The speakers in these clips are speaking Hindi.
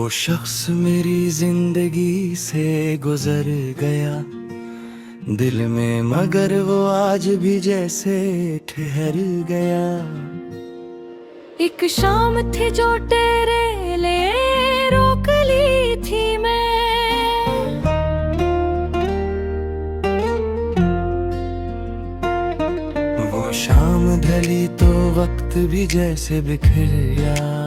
शख्स मेरी जिंदगी से गुजर गया दिल में, मगर वो आज भी जैसे ठहर गया। एक शाम थी जो तेरे लिए रोक ली थी मैं, वो शाम ढली तो वक्त भी जैसे बिखर गया।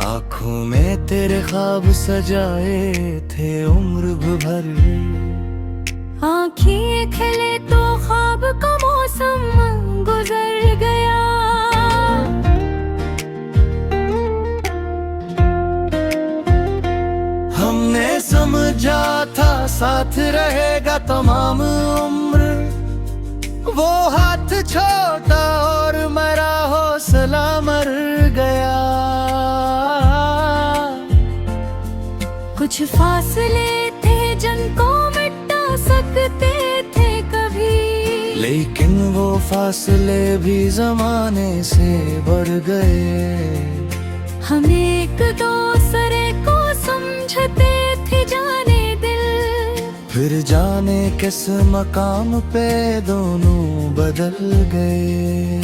आँखों में तेरे ख्वाब सजाए थे उम्र भर, आँखें खिले तो ख्वाब का मौसम गुजर गया। हमने समझा था साथ रहेगा तमाम उम्र, वो हाथ छोटा और मेरा हौसला मर गया। कुछ फासले थे जिनको मिटा सकते थे कभी, लेकिन वो फासले भी जमाने से बढ़ गए। हम एक दूसरे को समझते थे जाने दिल, फिर जाने किस मकाम पे दोनों बदल गए।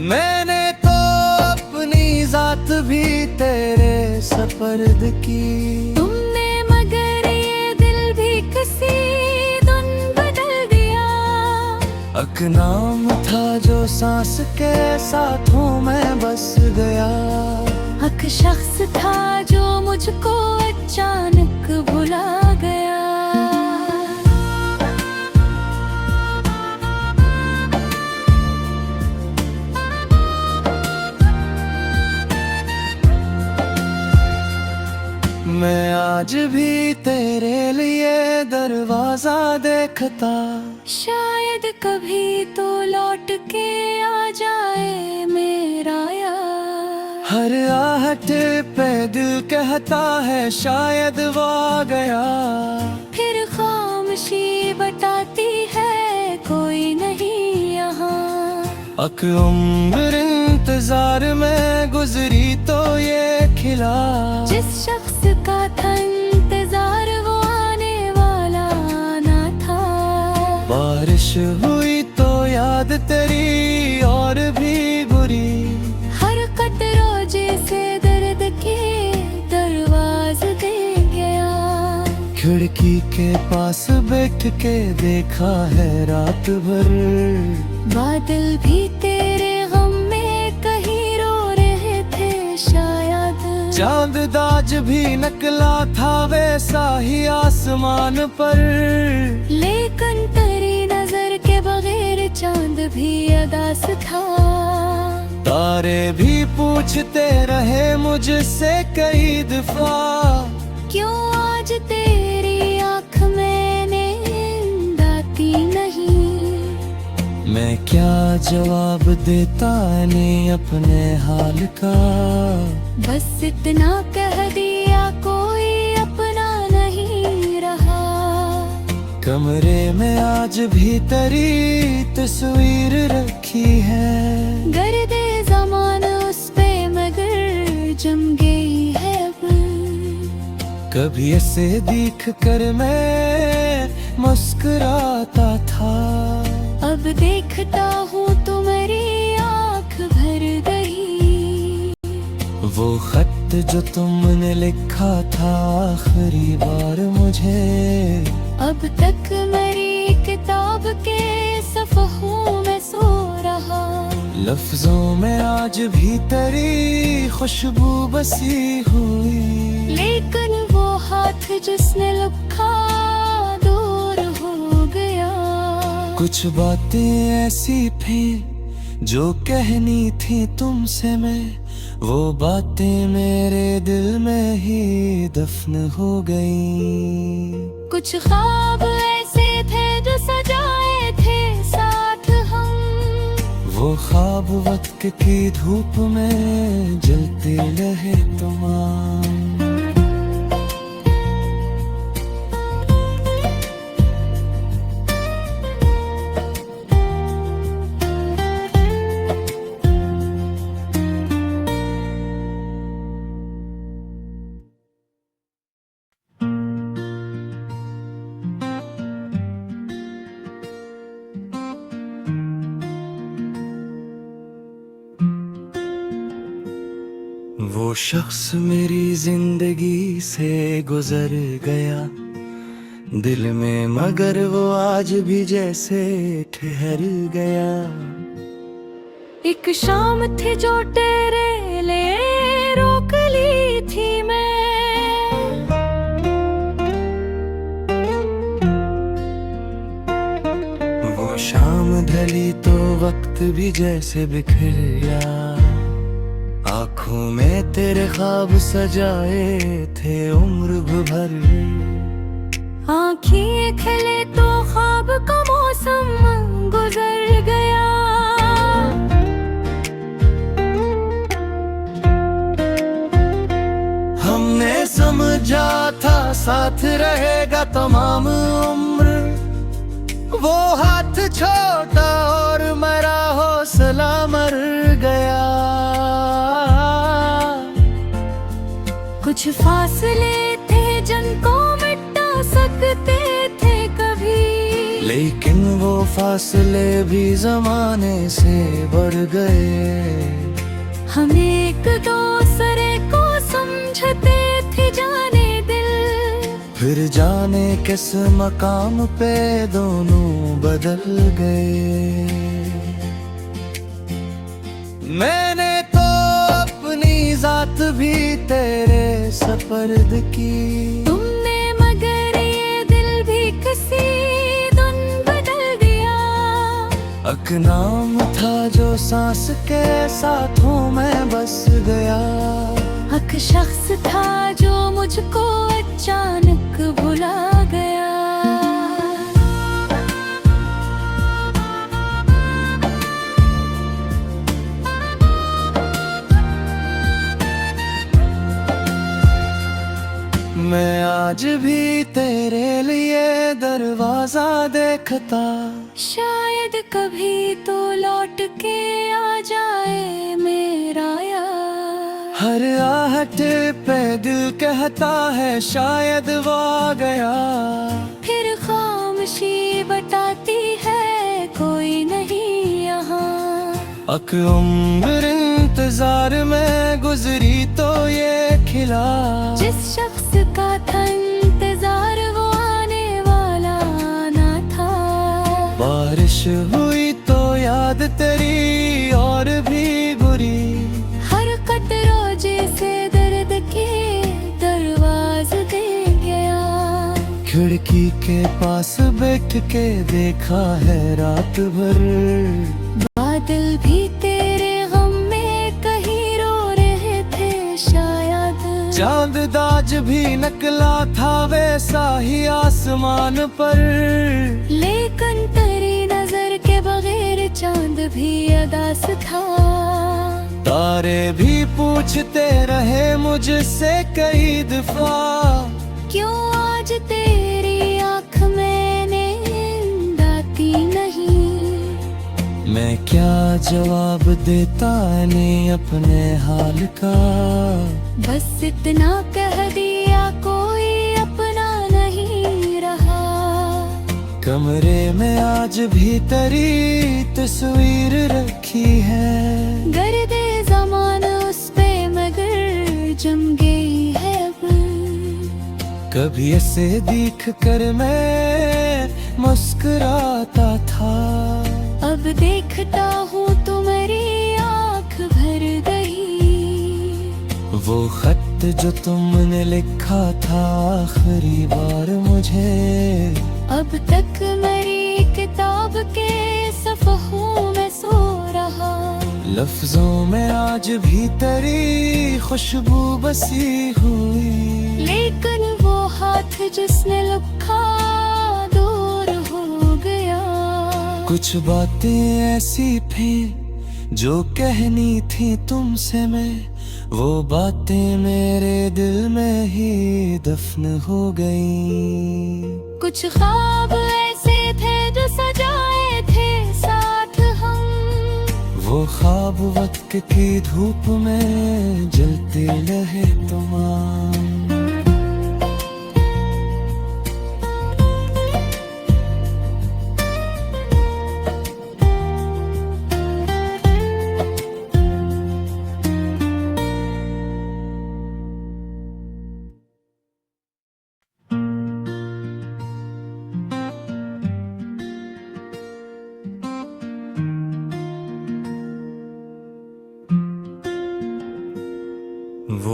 मैंने तो अपनी जात भी तेरे सपर्द की, तुमने मगर ये दिल भी किसी दिन बदल दिया। अक नाम था जो सांस के साथों में बस गया, हक शख्स था जो मुझको अचानक भुला गया। मैं आज भी तेरे लिए दरवाजा देखता, शायद कभी तो लौट के आ जाए मेरा यार। हर आहट पे दिल कहता है शायद वो आ गया। फिर खामोशी बताती है कोई नहीं यहाँ। अक उम्र इंतजार में गुजरी तो ये खिला, जिस शख्स का था इंतजार वो आने वाला ना था। बारिश हुई तो याद तेरी और भी बुरी, हर कतरा जैसे दर्द के दरवाजे दे गया। खिड़की के पास बैठ के देखा है रात भर, बादल भी तेरे गम में कहीं रो रहे थे शायद। चांद दाज भी नकला था वैसा ही आसमान पर, लेकिन तेरी नजर के बगैर चांद भी अदास था। तारे भी पूछते रहे मुझसे कई दफा, क्यों आज तेरी आँख में नींद आती नहीं। मैं क्या जवाब देता नहीं अपने हाल का, बस इतना कह दिया कोई अपना नहीं रहा। कमरे में आज भी तेरी तस्वीर रखी है, गर्दे ज़मान उस पे मगर जम गई है अब। कभी ऐसे देख कर मैं मुस्कुराता था, अब देखता हूँ तुम्हारी आँख भर गई। वो खत जो तुमने लिखा था आखिरी बार मुझे, अब तक मेरी किताब के सफ़हों में सो रहा। लफ्जों में आज भी तेरी खुशबू बसी हुई, लेकिन वो हाथ जिसने लिखा दूर हो गया। कुछ बातें ऐसी थी जो कहनी थी तुमसे मैं, वो बातें मेरे दिल में ही दफन हो गई। कुछ ख्वाब ऐसे थे जो सजाए थे साथ हम, वो ख्वाब वक्त की धूप में जलते रहे तमाम। वो शख्स मेरी जिंदगी से गुजर गया दिल में, मगर वो आज भी जैसे ठहर गया। एक शाम थी जो तेरे लिए रोक ली थी मैं, वो शाम ढली तो वक्त भी जैसे बिखर गया, आँखों में तेरे ख्वाब सजाए थे उम्र भर। आँखें खिले तो ख्वाब का मौसम गुजर गया। हमने समझा था साथ रहेगा तमाम उम्र, वो हाथ छोटा और मेरा हौसला मर गया। कुछ फासले थे जिनको मिटा सकते थे कभी, लेकिन वो फासले भी जमाने से बढ़ गए। हम एक दूसरे को समझते थे जाने दिल, फिर जाने किस मकाम पे दोनों बदल गए। मैंने तो अपनी जात भी तेरे सपर्द की, तुमने मगर ये दिल भी किसी दिन बदल दिया। अक नाम था जो सांस के साथों में बस गया, हक शख्स था जो मुझको अचानक भुला गया। मैं आज भी तेरे लिए दरवाजा देखता, शायद कभी तो लौट के आ जाए मेरा यार। हर आहट पे दिल कहता है शायद वो आ गया। फिर खामोशी बताती है कोई नहीं यहाँ। अक उम्र इंतजार में गुजरी तो ये खिला, जिस शख्स का था इंतजार वो आने वाला ना था। बारिश हुई तो याद तेरी और भी बुरी, हर कतरा जैसे दर्द के दरवाजे दे गया। खिड़की के पास बैठ के देखा है रात भर, बादल भी तेरे गम में कहीं रो रहे थे शायद। चांद दाज भी नकला था वैसा ही आसमान पर, लेकिन तेरी नजर के बगैर चांद भी अदास था। तारे भी पूछते रहे मुझसे कई दफा, क्यों आज तेरी आँख में नींद आती नहीं। मैं क्या जवाब देता इन्हें अपने हाल का, बस इतना कह दिया कोई अपना नहीं रहा। कमरे में आज भी तेरी तस्वीर रखी है, गर्दे ज़मान उस पे मगर जम गई है अब। कभी ऐसे देख कर मैं मुस्कुराता था, अब देखता हूँ तुम्हारी आँख भर गई। वो खत जो तुमने लिखा था आखिरी बार मुझे, अब तक मेरी किताब के सफ़हों में सो रहा। लफ्जों में आज भी तेरी खुशबू बसी हुई, लेकिन वो हाथ जिसने लिखा दूर हो गया। कुछ बातें ऐसी थी जो कहनी थी तुमसे मैं, वो बातें मेरे दिल में ही दफन हो गई। कुछ ख्वाब ऐसे थे जो सजाए थे साथ हम, वो ख्वाब वक्त की धूप में जलते रहे तमाम।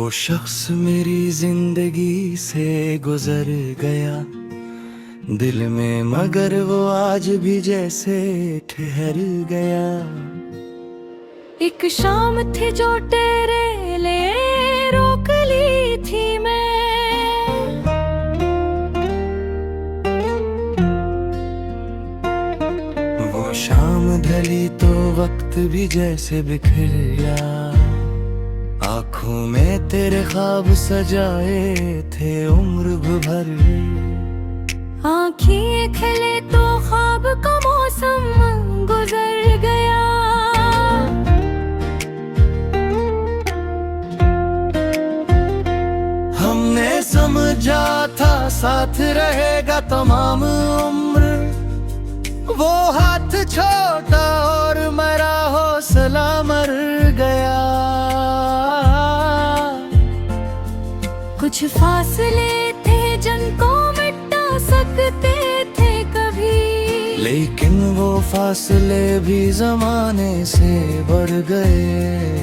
वो शख्स मेरी जिंदगी से गुजर गया दिल में, मगर वो आज भी जैसे ठहर गया। एक शाम थी जो तेरे लिए रोक ली थी मैं, वो शाम ढली तो वक्त भी जैसे बिखर गया। आँखों में तेरे ख्वाब सजाए थे उम्र भर, आँखें खिले तो ख्वाब का मौसम गुजर गया। हमने समझा था साथ रहेगा तमाम उम्र, वो हाथ छोटा और मेरा हौसला मर गया। कुछ फासले थे जिनको मिटा सकते थे कभी, लेकिन वो फासले भी जमाने से बढ़ गए।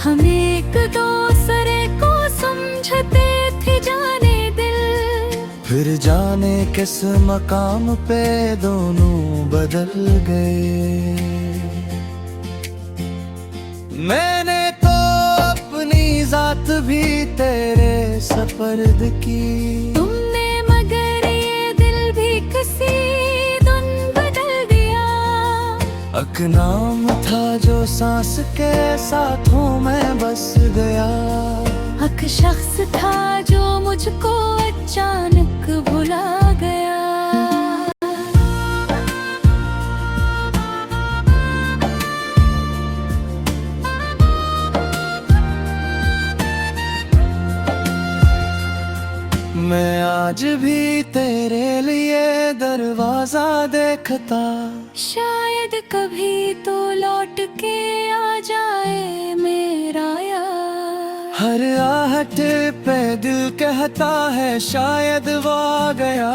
हम एक दूसरे को समझते थे जाने दिल, फिर जाने किस मकाम पे दोनों बदल गए। मैंने तो अपनी जात भी तेरे सपर्द की, तुमने मगर ये दिल भी किसी दिन बदल दिया। अक नाम था जो सांस के साथों में बस गया, हक शख्स था जो मुझको अचानक भुला गया। मैं आज भी तेरे लिए दरवाजा देखता, शायद कभी तो लौट के आ जाए मेरा यार। हर आहट पे दिल कहता है शायद वो आ गया।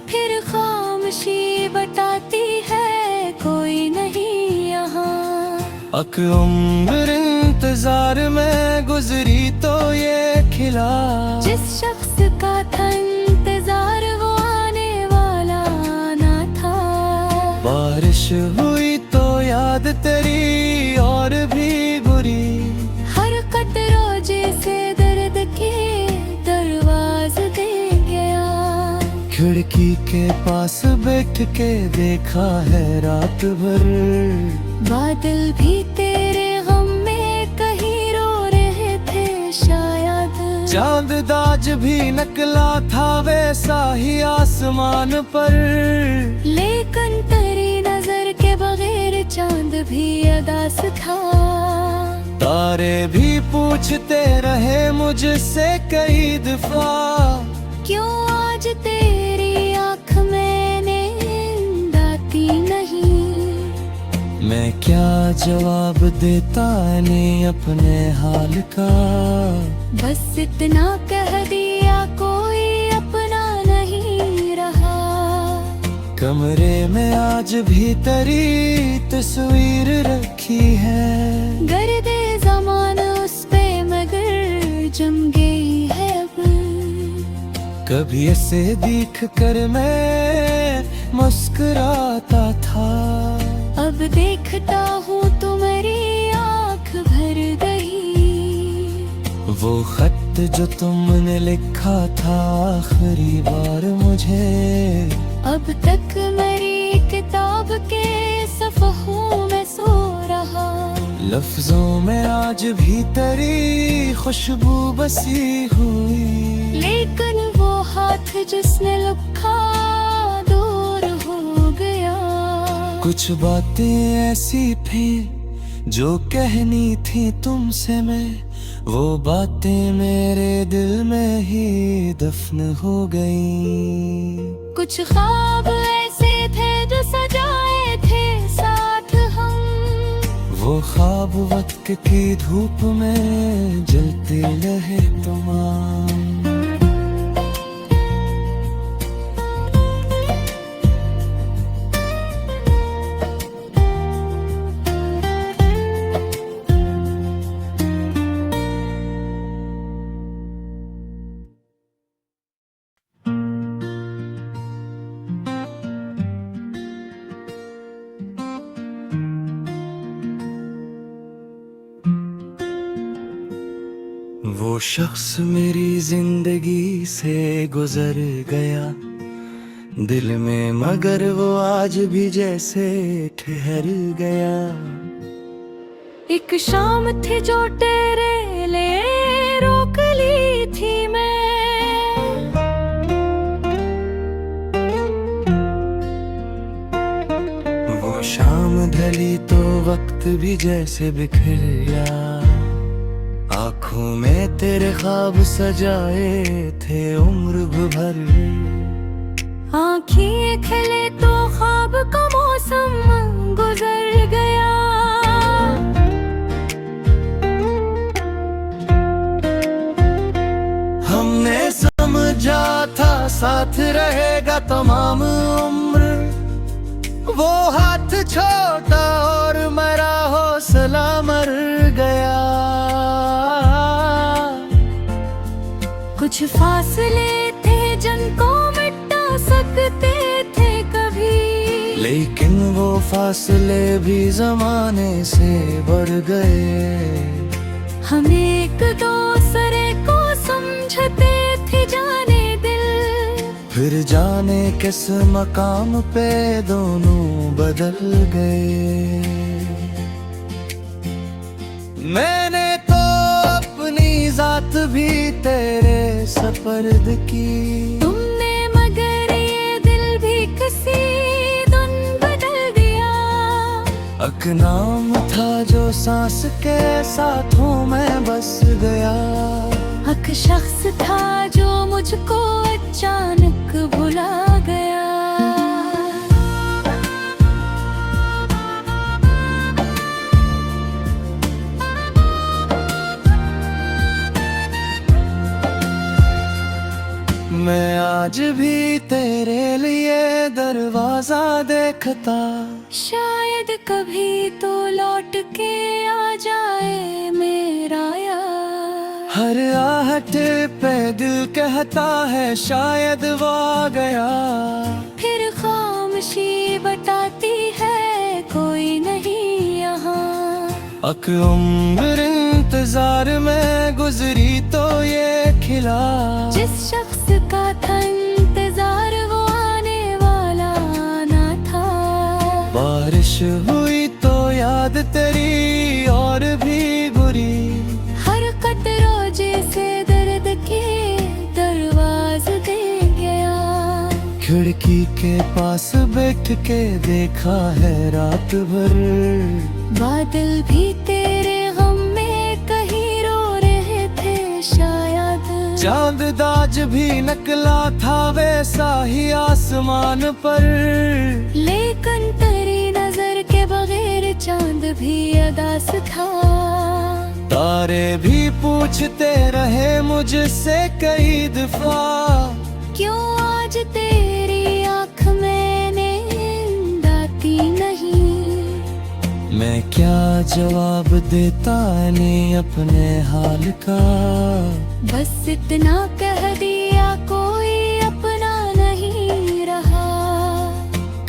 फिर खामोशी बताती है कोई नहीं यहाँ। अक उम्र इंतजार में गुजरी तो ये खिला, जिस शख्स का था इंतजार वो आने वाला ना था। बारिश हुई तो याद तेरी और भी बुरी, हर कतरा जैसे दर्द के दरवाजे दे गया। खिड़की के पास बैठ के देखा है रात भर, बादल भी तेरे गम में कहीं रो रहे थे शायद। चांद दाज भी नकला था वैसा ही आसमान पर, लेकिन तेरी नजर के बगैर चांद भी अदास था। तारे भी पूछते रहे मुझसे कई दफा, क्यों आज तेरी आँख में नींद आती नहीं। मैं क्या जवाब देता नहीं अपने हाल का, बस इतना कह दिया कोई अपना नहीं रहा। कमरे में आज भी तेरी तस्वीर रखी है, गर्दे ज़मान उस पे मगर जम गई है अब। कभी ऐसे देख कर मैं मुस्कुराता था, अब देखता हूँ तुम्हारी आँख भर गई। वो खत जो तुमने लिखा था आखिरी बार मुझे, अब तक मेरी किताब के सफ़हों में सो रहा। लफ्जों में आज भी तेरी खुशबू बसी हुई, लेकिन वो हाथ जिसने लिखा दूर हो गया। कुछ बातें ऐसी थी जो कहनी थी तुमसे मैं, वो बातें मेरे दिल में ही दफन हो गई। कुछ ख्वाब ऐसे थे जो सजाए थे साथ हम, वो ख्वाब वक्त की धूप में जलते रहे तमाम। वो शख्स मेरी जिंदगी से गुजर गया दिल में, मगर वो आज भी जैसे ठहर गया। एक शाम थी जो तेरे लिए रोक ली थी मैं, वो शाम ढली तो वक्त भी जैसे बिखर गया। आँखों में तेरे ख्वाब सजाए थे उम्र भर, आँखें खिले तो ख्वाब का मौसम गुजर गया। हमने समझा था साथ रहेगा तमाम उम्र, वो हाथ छोटा और मेरा हौसला मर गया। कुछ फासले थे जिनको मिटा सकते थे कभी, लेकिन वो फासले भी जमाने से बढ़ गए। हम एक दूसरे को समझते थे जाने दिल, फिर जाने किस मकाम पे दोनों बदल गए। मैंने तो अपनी जात भी तेरे सपर्द की, तुमने मगर ये दिल भी किसी दिन बदल दिया। अक नाम था जो सांस के साथों में बस गया, हक शख्स था जो मुझको अचानक भुला गया। मैं आज भी तेरे लिए दरवाजा देखता, शायद कभी तो लौट के आ जाए मेरा यार। हर आहट पे दिल कहता है शायद वो आ गया। फिर खामोशी बताती है कोई नहीं यहाँ। अक उम्र इंतजार में गुजरी तो ये खिला, जिस शख्स का था इंतजार वो आने वाला ना था। बारिश हुई तो याद तेरी और भी बुरी, हर कतरो जैसे दर्द के दरवाजे दे गया। खिड़की के पास बैठ के देखा है रात भर, बादल भी तेरे गम में कहीं रो रहे थे शायद। चांद दाज भी नकला था वैसा ही आसमान पर, लेकिन तेरी नजर के बगैर चांद भी अदास था। तारे भी पूछते रहे मुझसे कई दफा, क्यों आज तेरी आँख में नींद आती नहीं। मैं क्या जवाब देता नहीं अपने हाल का, बस इतना कह दिया कोई अपना नहीं रहा।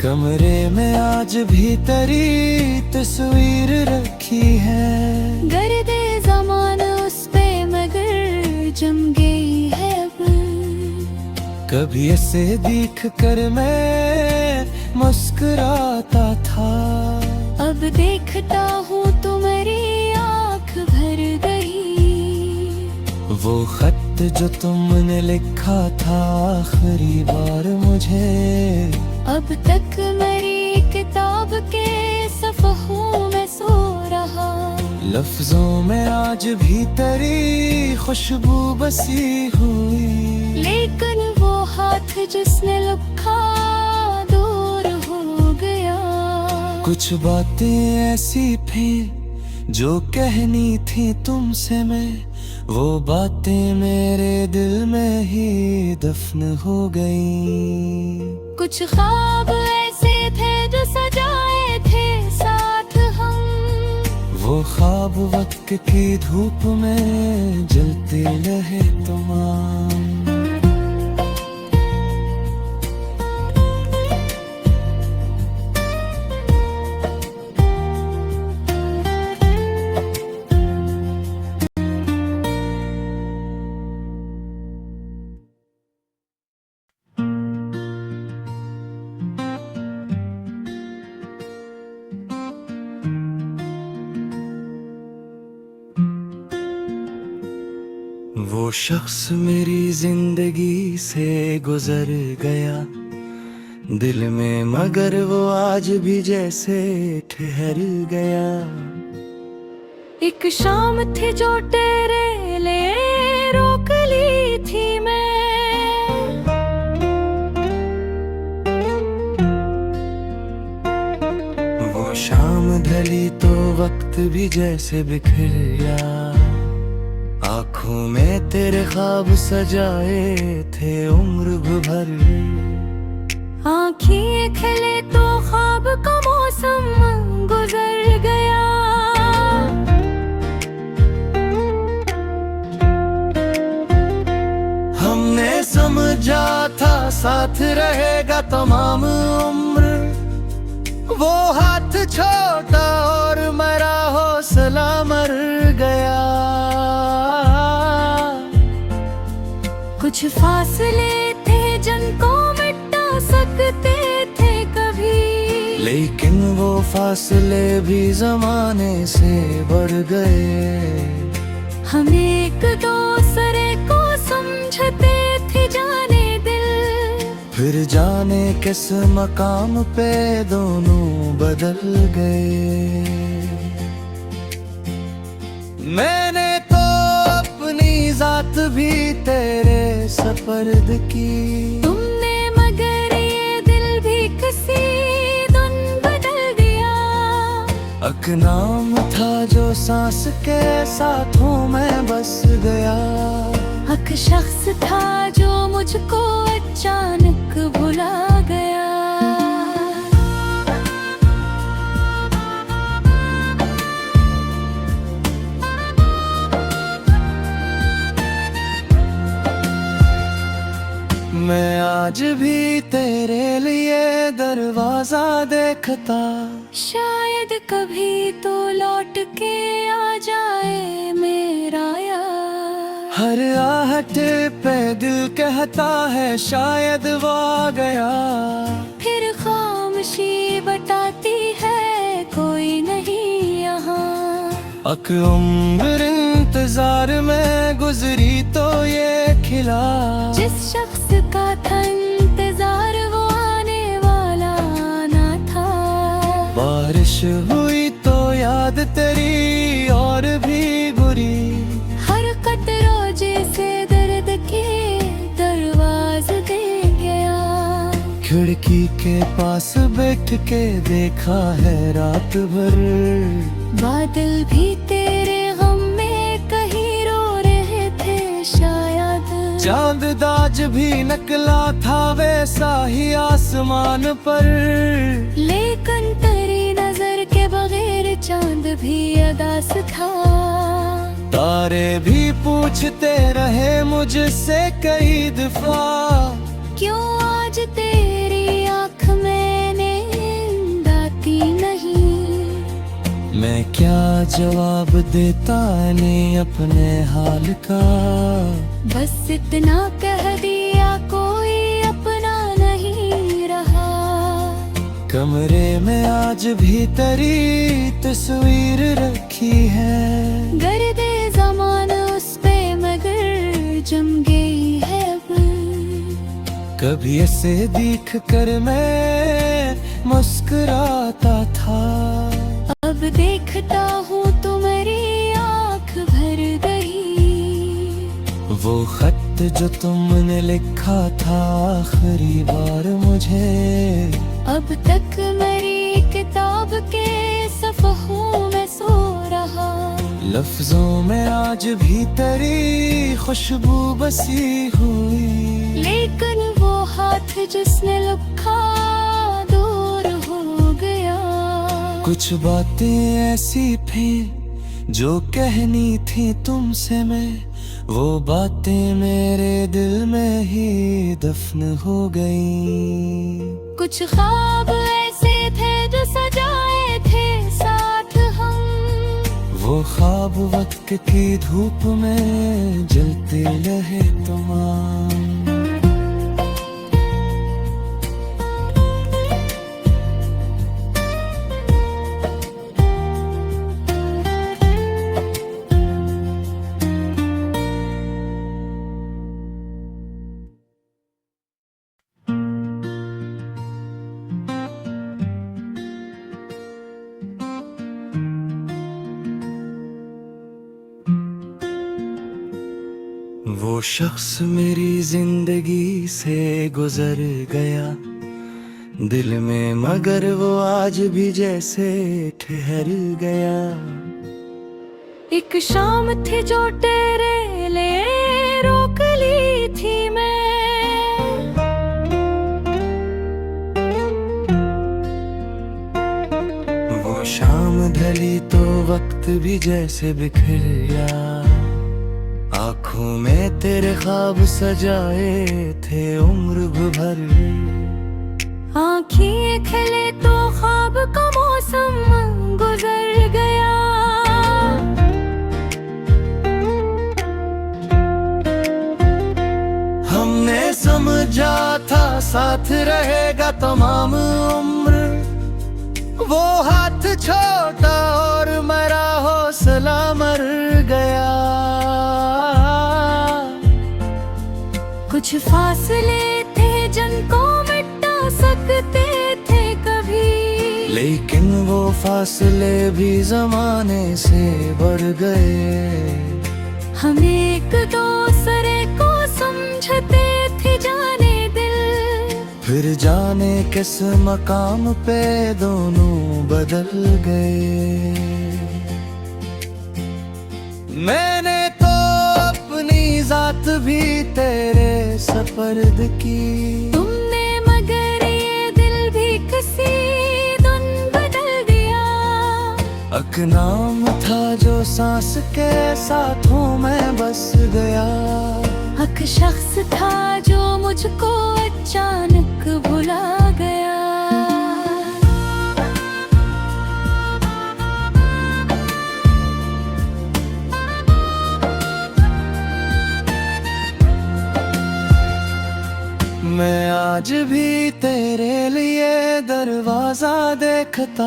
कमरे में आज भी तेरी तस्वीर रखी है, गर्दे ज़मान उस पे मगर जम गई है अब। कभी ऐसे देख कर मैं मुस्कुराता था, अब देखता हूँ तुम्हारी आँख भर गई। वो खत जो तुमने लिखा था आखिरी बार मुझे, अब तक मेरी किताब के सफ़हों में सो रहा। लफ्जों में आज भी तेरी खुशबू बसी हुई, लेकिन वो हाथ जिसने लिखा दूर हो गया। कुछ बातें ऐसी थी जो कहनी थी तुमसे मैं, वो बातें मेरे दिल में ही दफन हो गई। कुछ ख्वाब ऐसे थे जो सजाए थे साथ हम, वो ख्वाब वक्त की धूप में जलते रहे तमाम। वो शख्स मेरी जिंदगी से गुजर गया दिल में, मगर वो आज भी जैसे ठहर गया। एक शाम थी जो तेरे लिए रोक ली थी मैं, वो शाम ढली तो वक्त भी जैसे बिखर गया, आँखों में तेरे ख्वाब सजाए थे उम्र भर। आँखें खिले तो ख्वाब का मौसम गुजर गया। हमने समझा था साथ रहेगा तमाम उम्र, वो हाथ छोटा और मेरा हौसला मर गया। कुछ फासले थे जिनको मिटा सकते थे कभी, लेकिन वो फासले भी जमाने से बढ़ गए। हम एक दूसरे को समझते थे जाने दिल, फिर जाने किस मकाम पे दोनों बदल गए। मैंने तो अपनी जात भी तेरे सपर्द की, तुमने मगर ये दिल भी किसी दिन बदल दिया। अक नाम था जो सांस के साथों में बस गया, हक शख्स था जो मुझको अचानक भुला गया। मैं आज भी तेरे लिए दरवाजा देखता, शायद कभी तो लौट के आ जाए मेरा यार। हर आहट पे दिल कहता है शायद वो आ गया। फिर खामोशी बताती है कोई नहीं यहाँ। अक उम्र इंतजार में गुजरी तो ये खिला, जिस शख्स का था इंतजार वो आने वाला ना था। बारिश हुई तो याद तेरी और भी बुरी, हर कतरा जैसे दर्द के दरवाजे दे गया। खिड़की के पास बैठ के देखा है रात भर, बादल भी तेरे गम में कहीं रो रहे थे शायद। चांद दाज भी नकला था वैसा ही आसमान पर, लेकिन तेरी नजर के बगैर चांद भी अदास था। तारे भी पूछते रहे मुझसे कई दफा, क्यों आज तेरी आँख में नींद आती नहीं। मैं क्या जवाब देता नहीं अपने हाल का, बस इतना कह दिया कोई अपना नहीं रहा। कमरे में आज भी तेरी तस्वीर रखी है, गर्दे ज़मान उस पे मगर जम गई है अब। कभी ऐसे देख कर मैं मुस्कुराता था, अब देखता हूँ तुम्हारी आँख भर गई। वो खत जो तुमने लिखा था आखिरी बार मुझे, अब तक मेरी किताब के सफ़हों में सो रहा। लफ्जों में आज भी तेरी खुशबू बसी हुई, लेकिन वो हाथ जिसने लिखा दूर हो गया। कुछ बातें ऐसी थी जो कहनी थी तुमसे मैं, वो बातें मेरे दिल में ही दफन हो गई। कुछ ख्वाब ऐसे थे जो सजाए थे साथ हम, वो ख्वाब वक्त की धूप में जलते रहे तमाम। वो शख्स मेरी जिंदगी से गुजर गया दिल में, मगर वो आज भी जैसे ठहर गया। एक शाम थी जो तेरे लिए रोक ली थी मैं, वो शाम ढली तो वक्त भी जैसे बिखर गया। आँखों में तेरे ख्वाब सजाए थे उम्र भर, आँखें खिले तो ख्वाब का मौसम गुजर गया। हमने समझा था साथ रहेगा तमाम उम्र, वो हाथ छोटा और मेरा हौसला मर गया। कुछ फासले थे जिनको मिटा सकते थे कभी, लेकिन वो फासले भी जमाने से बढ़ गए। हम एक दूसरे को समझते थे जाने दिल, फिर जाने किस मकाम पे दोनों बदल गए। मैंने तो अपनी जात भी तेरे सपर्द की, तुमने मगर ये दिल भी किसी दिन बदल दिया। अक नाम था जो सांस के साथों में बस गया, हक शख्स था जो मुझको अचानक भुला गया। मैं आज भी तेरे लिए दरवाजा देखता,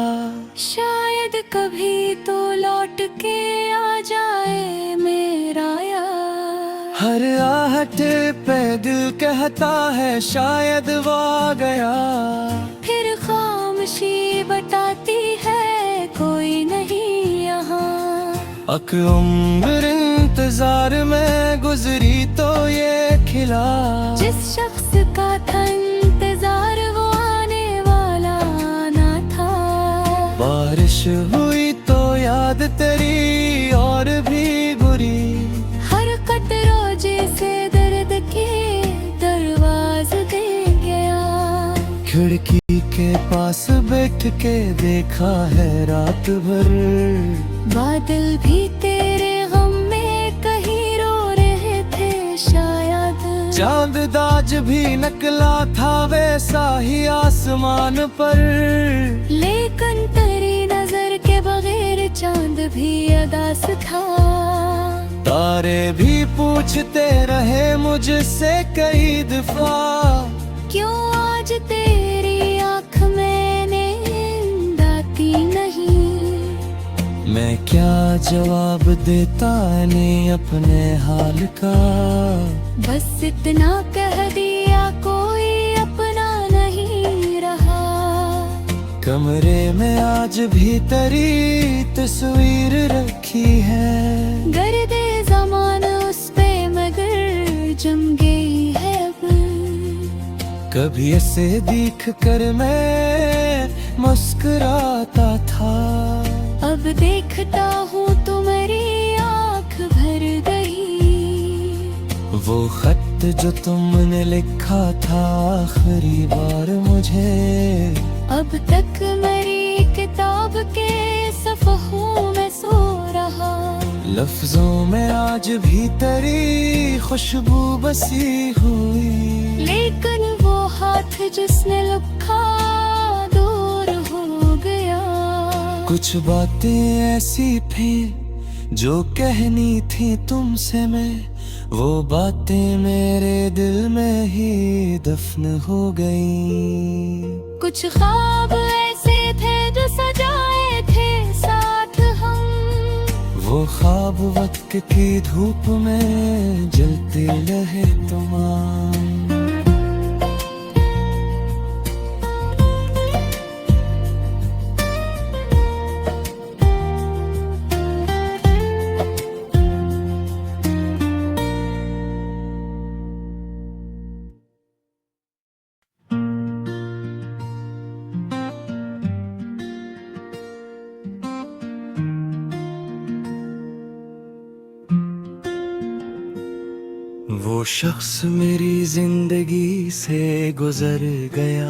शायद कभी तो लौट के आ जाए मेरा यार। हर आहट पे दिल कहता है शायद वो आ गया। फिर खामोशी बताती है कोई नहीं यहाँ। अक उम्र इंतजार में गुजरी तो ये खिला, जिस शख्स का था इंतजार वो आने वाला ना था। बारिश हुई तो याद तेरी और भी बुरी, हर कतरा जैसे दर्द के दरवाजे दे गया। खिड़की के पास बैठ के देखा है रात भर, बादल भी तेरे गम में कहीं रो रहे थे शायद। चांद दाज भी नकला था वैसा ही आसमान पर, लेकिन तेरी नजर के बगैर चांद भी अदास था। तारे भी पूछते रहे मुझसे कई दफा, क्यों आज तेरी आँख में नींद आती नहीं। मैं क्या जवाब देता नहीं अपने हाल का, बस इतना कह दिया कोई अपना नहीं रहा। कमरे में आज भी तेरी तस्वीर रखी है, गर्दे ज़मान उस पे मगर जम गई है अब। कभी ऐसे देख कर मैं मुस्कुराता था, अब देखता हूँ तुम्हारी आँख भर गई। वो खत जो तुमने लिखा था आखिरी बार मुझे, अब तक मेरी किताब के सफ़हों में सो रहा। लफ्जों में आज भी तेरी खुशबू बसी हुई, लेकिन वो हाथ जिसने लिखा दूर हो गया। कुछ बातें ऐसी थी जो कहनी थी तुमसे मैं, वो बातें मेरे दिल में ही दफन हो गई। कुछ ख्वाब ऐसे थे जो सजाए थे साथ हम, वो ख्वाब वक्त की धूप में जलते रहे तमाम। वो शख्स मेरी जिंदगी से गुजर गया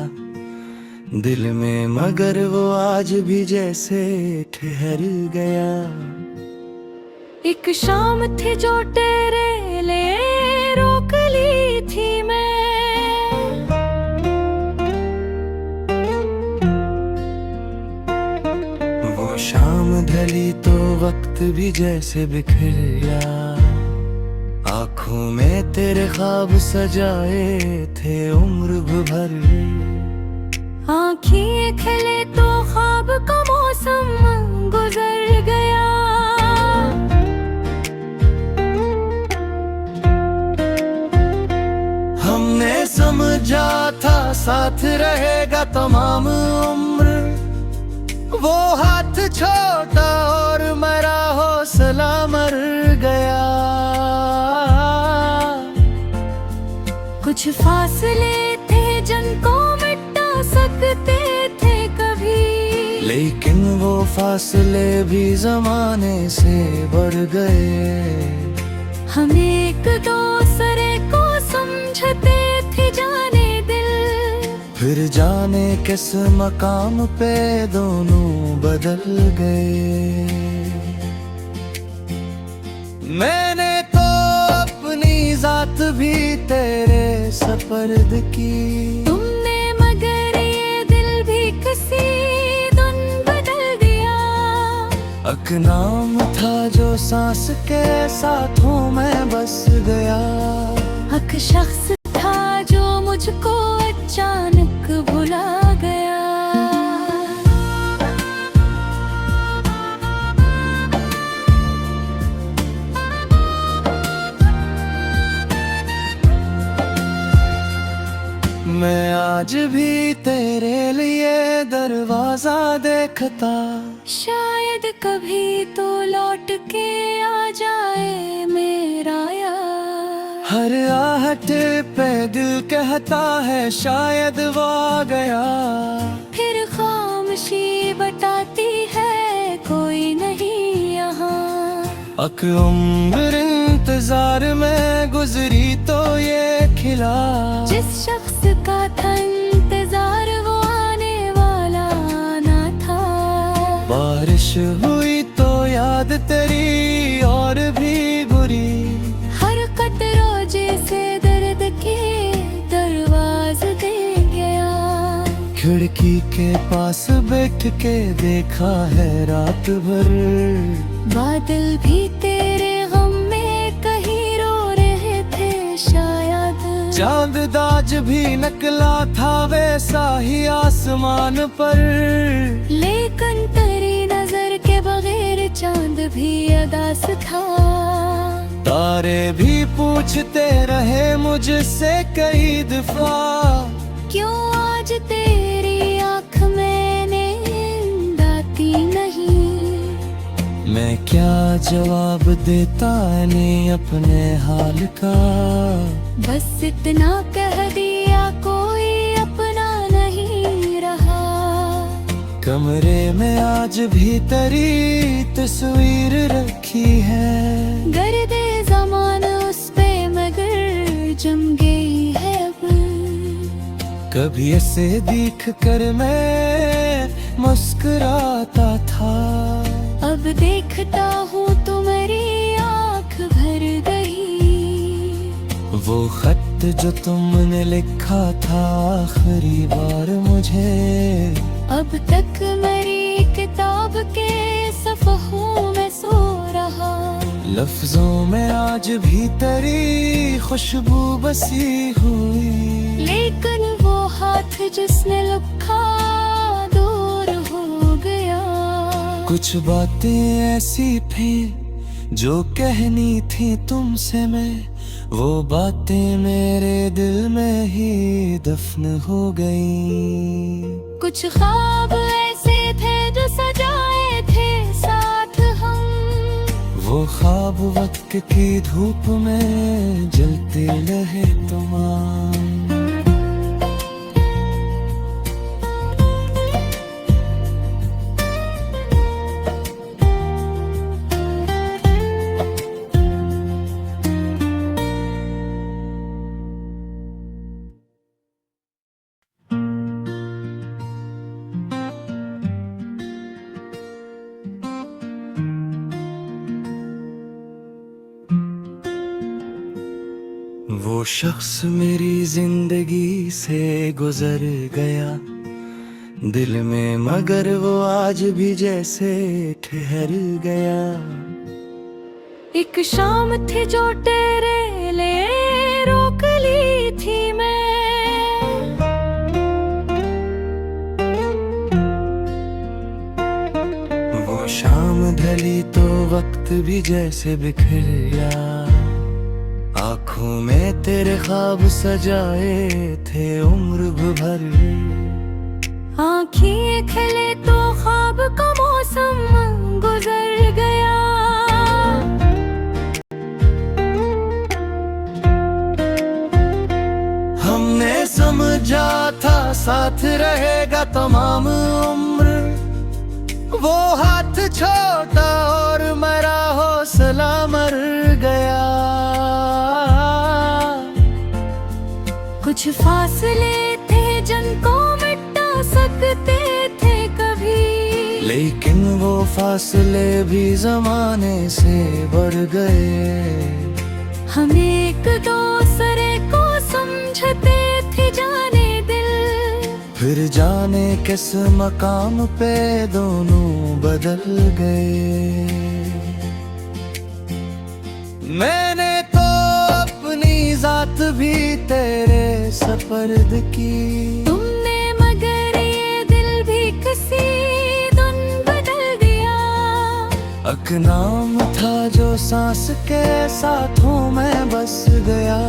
दिल में, मगर वो आज भी जैसे ठहर गया। एक शाम थी जो तेरे लिए रोक ली थी मैं, वो शाम ढली तो वक्त भी जैसे बिखर गया, आँखों में तेरे ख्वाब सजाए थे उम्र भर। आँखें खिले तो ख्वाब का मौसम गुजर गया। हमने समझा था साथ रहेगा तमाम उम्र, वो हाथ छोटा और मेरा हौसला मर गया। कुछ फासले थे जिनको मिटा सकते थे कभी, लेकिन वो फासले भी जमाने से बढ़ गए। हम एक दूसरे को समझते थे जाने दिल, फिर जाने किस मकाम पे दोनों बदल गए। मैंने तो अपनी जात भी तेरे सपर्द की, तुमने मगर ये दिल भी किसी दिन बदल दिया। अक नाम था जो सांस के साथों में बस गया, हक शख्स था जो मुझको अचानक भुला गया। मैं आज भी तेरे लिए दरवाजा देखता, शायद कभी तो लौट के आ जाए मेरा यार। हर आहट पे दिल कहता है शायद वो आ गया, फिर खामोशी बताती है कोई नहीं यहाँ। अक उम्र इंतजार में गुजरी तो ये खिला, जिस शख्स का था इंतजार वो आने वाला ना था। बारिश हुई तो याद तेरी और भी बुरी, हर कतरा जैसे दर्द के दरवाजे दे गया। खिड़की के पास बैठ के देखा है रात भर, बादल भी तेरे गम में कहीं रो रहे थे शायद। चांद दाज भी नकला था वैसा ही आसमान पर, लेकिन तेरी नजर के बगैर चांद भी अदास था। तारे भी पूछते रहे मुझसे कई दफा, क्यों आज तेरी आँख में नींद आती नहीं। मैं क्या जवाब देता इन्हें अपने हाल का, बस इतना कह दिया कोई अपना नहीं रहा। कमरे में आज भी तेरी तस्वीर रखी है, गर्दे ज़मान उस पे मगर जम गई है अब। कभी ऐसे देख कर मैं मुस्कुराता था, अब देखता हूँ तुम्हारी आँख भर गई। वो खत जो तुमने लिखा था आखिरी बार मुझे, अब तक मेरी किताब के सफ़हों में सो रहा। लफ्जों में आज भी तेरी खुशबू बसी हुई, लेकिन वो हाथ जिसने लिखा दूर हो गया। कुछ बातें ऐसी थी जो कहनी थी तुमसे मैं, वो बातें मेरे दिल में ही दफन हो गई। कुछ ख्वाब ऐसे थे जो सजाए थे साथ हम, वो ख्वाब वक्त की धूप में जलते रहे तमाम। वो शख्स मेरी जिंदगी से गुजर गया दिल में, मगर वो आज भी जैसे ठहर गया। एक शाम थी जो तेरे लिए रोक ली थी मैं, वो शाम ढली तो वक्त भी जैसे बिखर गया, आँखों में तेरे ख्वाब सजाए थे उम्र भर। आँखें खिले तो ख्वाब का मौसम गुजर गया। हमने समझा था साथ रहेगा तमाम उम्र, वो हाथ छोटा और मेरा हौसला मर गया। कुछ फासले थे जिनको मिटा सकते थे कभी, लेकिन वो फासले भी जमाने से बढ़ गए। हम एक दूसरे को समझते थे जाने दिल, फिर जाने किस मकाम पे दोनों बदल गए। मैंने तो अपनी जात भी तेरे सपर्द की, तुमने मगर ये दिल भी किसी दिन बदल दिया। अक नाम था जो सांस के साथों में बस गया,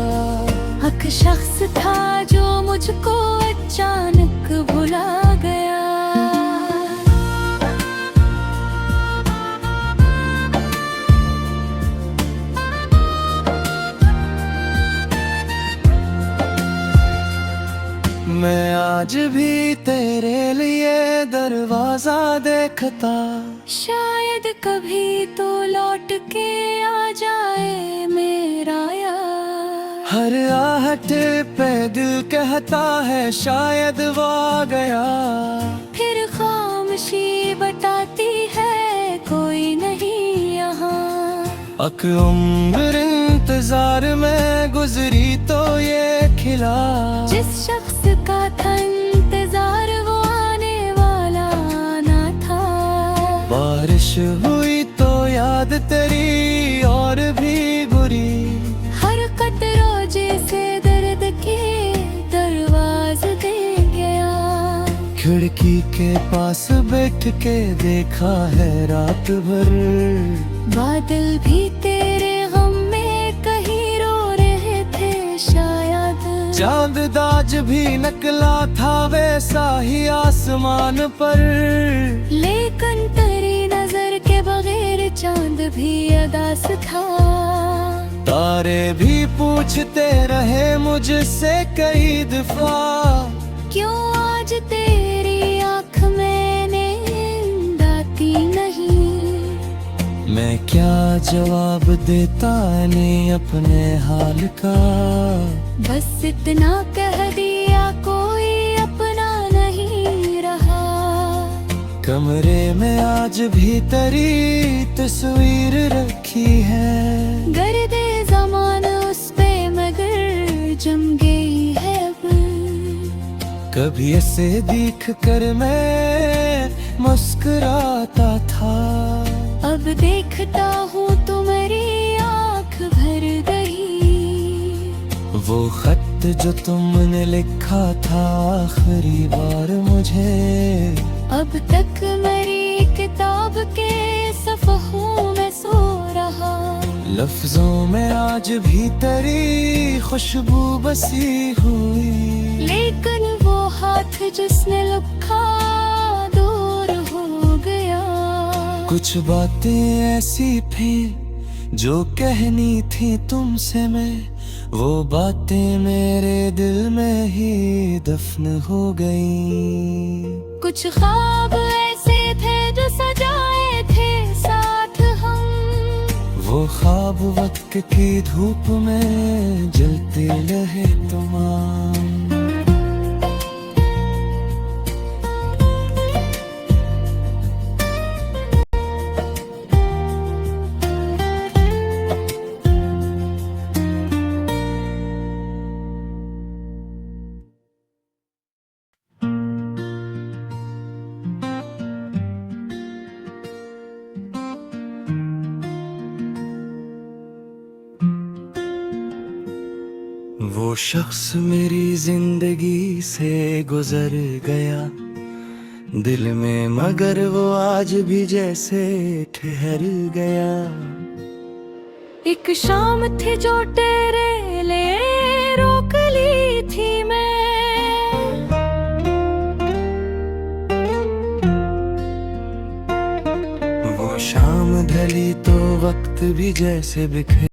हक शख्स था जो मुझको अचानक भुला गया। मैं आज भी तेरे लिए दरवाजा देखता, शायद कभी तो लौट के आ जाए मेरा यार। हर आहट पे दिल कहता है शायद वो आ गया, फिर खामोशी बताती है कोई नहीं यहाँ। अक उम्र इंतजार में गुजरी तो ये खिला, जिस शख्स का था इंतजार वो आने वाला ना था। बारिश हुई तो याद तेरी और भी बुरी, हर कतरा जैसे दर्द के दरवाजे दे गया। खिड़की के पास बैठ के देखा है रात भर, बादल भी तेरे गम में कहीं रो रहे थे शायद। चांद दाज भी नकला था वैसा ही आसमान पर, लेकिन तेरी नजर के बगैर चांद भी अदास था। तारे भी पूछते रहे मुझसे कई दफा, क्यों आज तेरी आँख में नींद आती नहीं। मैं क्या जवाब देता नहीं अपने हाल का, बस इतना कह दिया कोई अपना नहीं रहा। कमरे में आज भी तेरी तस्वीर रखी है, गर्दे ज़मान उस पे मगर जम गई है अब। कभी ऐसे देख कर मैं मुस्कुराता था, अब देखता हूँ तुम्हारी आँख भर गई। वो खत जो तुमने लिखा था आखिरी बार मुझे, अब तक मेरी किताब के सफ़हों में सो रहा। लफ्जों में आज भी तेरी खुशबू बसी हुई, लेकिन वो हाथ जिसने लिखा दूर हो गया। कुछ बातें ऐसी थी जो कहनी थी तुमसे मैं, वो बातें मेरे दिल में ही दफन हो गई। कुछ ख्वाब ऐसे थे जो सजाए थे साथ हम, वो ख्वाब वक्त की धूप में जलते रहे तमाम। वो शख्स मेरी जिंदगी से गुजर गया दिल में, मगर वो आज भी जैसे ठहर गया। एक शाम थी जो तेरे लिए रोक ली थी मैं, वो शाम ढली तो वक्त भी जैसे बिखर